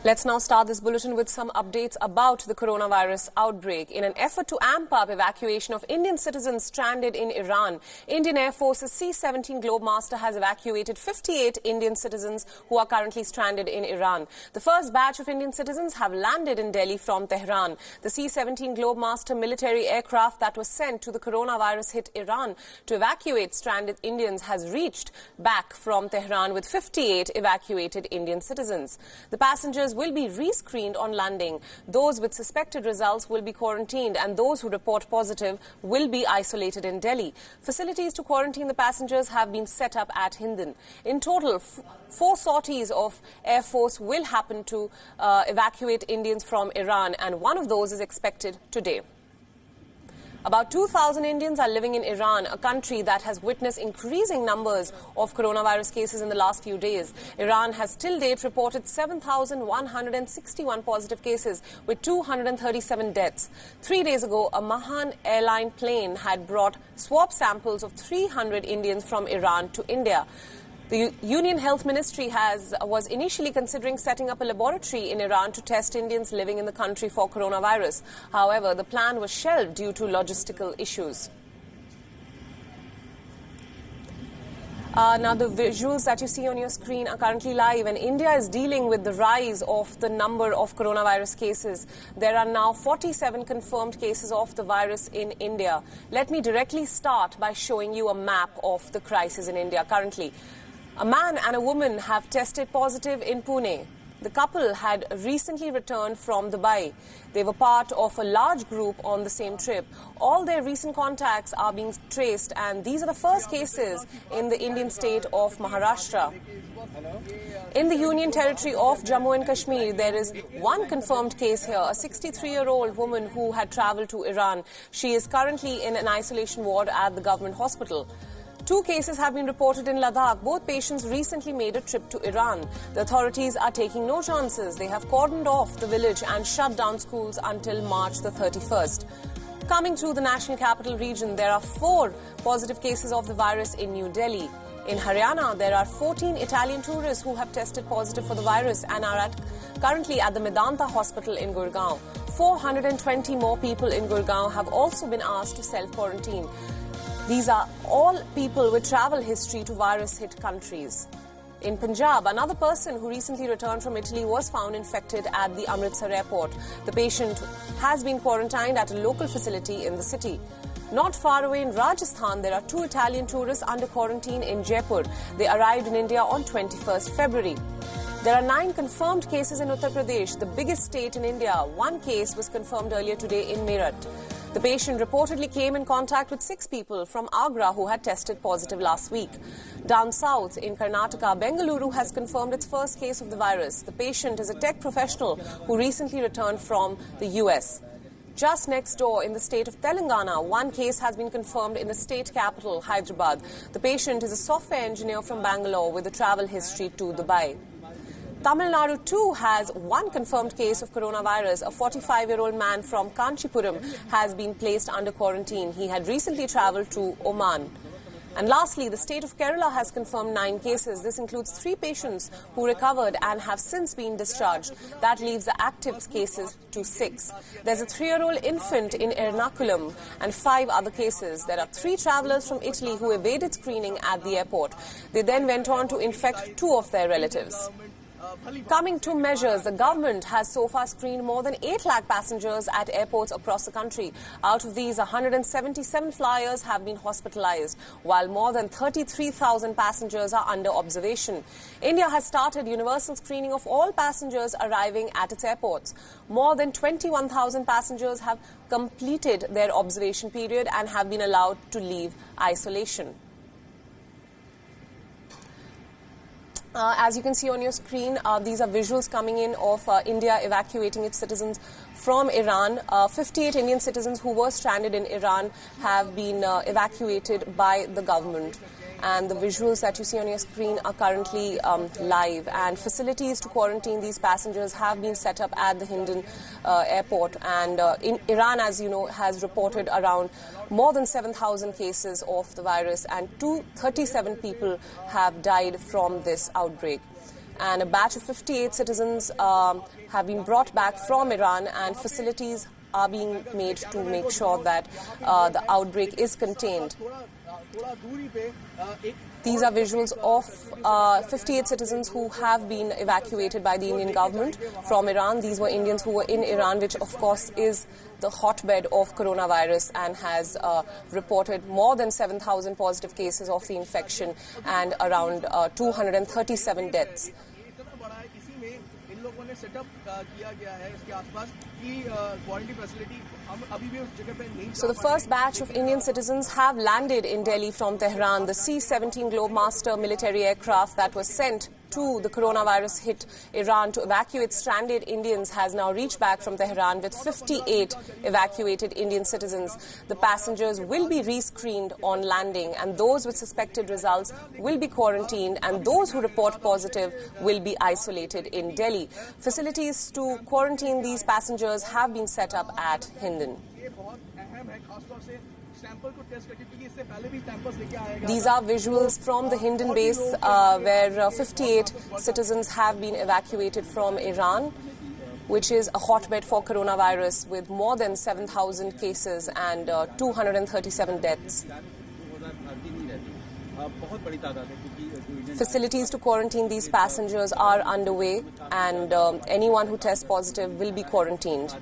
Let's now start this bulletin with some updates about the coronavirus outbreak. In an effort to amp up evacuation of Indian citizens stranded in Iran, Indian Air Force's C-17 Globemaster has evacuated 58 Indian citizens who are currently stranded in Iran. The first batch of Indian citizens have landed in Delhi from Tehran. The C-17 Globemaster military aircraft that was sent to the coronavirus hit Iran to evacuate stranded Indians has reached back from Tehran with 58 evacuated Indian citizens. The passengers will be rescreened on landing. Those with suspected results will be quarantined, and those who report positive will be isolated in Delhi. Facilities to quarantine the passengers have been set up at Hindon. In total, 4 sorties of Air Force will happen to evacuate Indians from Iran, and one of those is expected today. About 2,000 Indians are living in Iran, a country that has witnessed increasing numbers of coronavirus cases in the last few days. Iran has till date reported 7,161 positive cases with 237 deaths. 3 days ago, a Mahan airline plane had brought swab samples of 300 Indians from Iran to India. The Union Health Ministry was initially considering setting up a laboratory in Iran to test Indians living in the country for coronavirus. However, the plan was shelved due to logistical issues. Now, the visuals that you see on your screen are currently live, and India is dealing with the rise of the number of coronavirus cases. There are now 47 confirmed cases of the virus in India. Let me directly start by showing you a map of the crisis in India currently. A man and a woman have tested positive in Pune. The couple had recently returned from Dubai. They were part of a large group on the same trip. All their recent contacts are being traced, and these are the first cases in the Indian state of Maharashtra. In the Union Territory of Jammu and Kashmir, there is one confirmed case here, a 63-year-old woman who had travelled to Iran. She is currently in an isolation ward at the government hospital. 2 cases have been reported in Ladakh. Both patients recently made a trip to Iran. The authorities are taking no chances. They have cordoned off the village and shut down schools until March the 31st. Coming through the national capital region, there are 4 positive cases of the virus in New Delhi. In Haryana, there are 14 Italian tourists who have tested positive for the virus and are currently at the Medanta hospital in Gurgaon. 420 more people in Gurgaon have also been asked to self-quarantine. These are all people with travel history to virus-hit countries. In Punjab, another person who recently returned from Italy was found infected at the Amritsar airport. The patient has been quarantined at a local facility in the city. Not far away in Rajasthan, there are 2 Italian tourists under quarantine in Jaipur. They arrived in India on 21st February. There are 9 confirmed cases in Uttar Pradesh, the biggest state in India. 1 case was confirmed earlier today in Meerut. The patient reportedly came in contact with 6 people from Agra who had tested positive last week. Down south in Karnataka, Bengaluru has confirmed its first case of the virus. The patient is a tech professional who recently returned from the US. Just next door in the state of Telangana, 1 case has been confirmed in the state capital, Hyderabad. The patient is a software engineer from Bangalore with a travel history to Dubai. Tamil Nadu too has 1 confirmed case of coronavirus. A 45-year-old man from Kanchipuram has been placed under quarantine. He had recently travelled to Oman. And lastly, the state of Kerala has confirmed 9 cases. This includes 3 patients who recovered and have since been discharged. That leaves the active cases to 6. There's a 3-year-old infant in Ernakulam and 5 other cases. There are 3 travellers from Italy who evaded screening at the airport. They then went on to infect 2 of their relatives. Coming to measures, the government has so far screened more than 8 lakh passengers at airports across the country. Out of these, 177 flyers have been hospitalized, while more than 33,000 passengers are under observation. India has started universal screening of all passengers arriving at its airports. More than 21,000 passengers have completed their observation period and have been allowed to leave isolation. As you can see on your screen, these are visuals coming in of India evacuating its citizens from Iran. 58 Indian citizens who were stranded in Iran have been evacuated by the government. And the visuals that you see on your screen are currently live. And facilities to quarantine these passengers have been set up at the Hindon airport. And in Iran, as you know, has reported around more than 7,000 cases of the virus, and 37 people have died from this outbreak. and a batch of 58 citizens have been brought back from Iran, and facilities are being made to make sure that the outbreak is contained. These are visuals of 58 citizens who have been evacuated by the Indian government from Iran. These were Indians who were in Iran, which of course is the hotbed of coronavirus and has reported more than 7,000 positive cases of the infection and around 237 deaths. So the first batch of Indian citizens have landed in Delhi from Tehran. The C-17 Globemaster military aircraft that was sent to the coronavirus hit Iran to evacuate stranded Indians has now reached back from Tehran with 58 evacuated Indian citizens. The passengers will be rescreened on landing, and those with suspected results will be quarantined, and those who report positive will be isolated in Delhi. Facilities to quarantine these passengers have been set up at Hindon. These are visuals from the Hindon base where 58 citizens have been evacuated from Iran, which is a hotbed for coronavirus with more than 7,000 cases and 237 deaths. Facilities to quarantine these passengers are underway, and anyone who tests positive will be quarantined.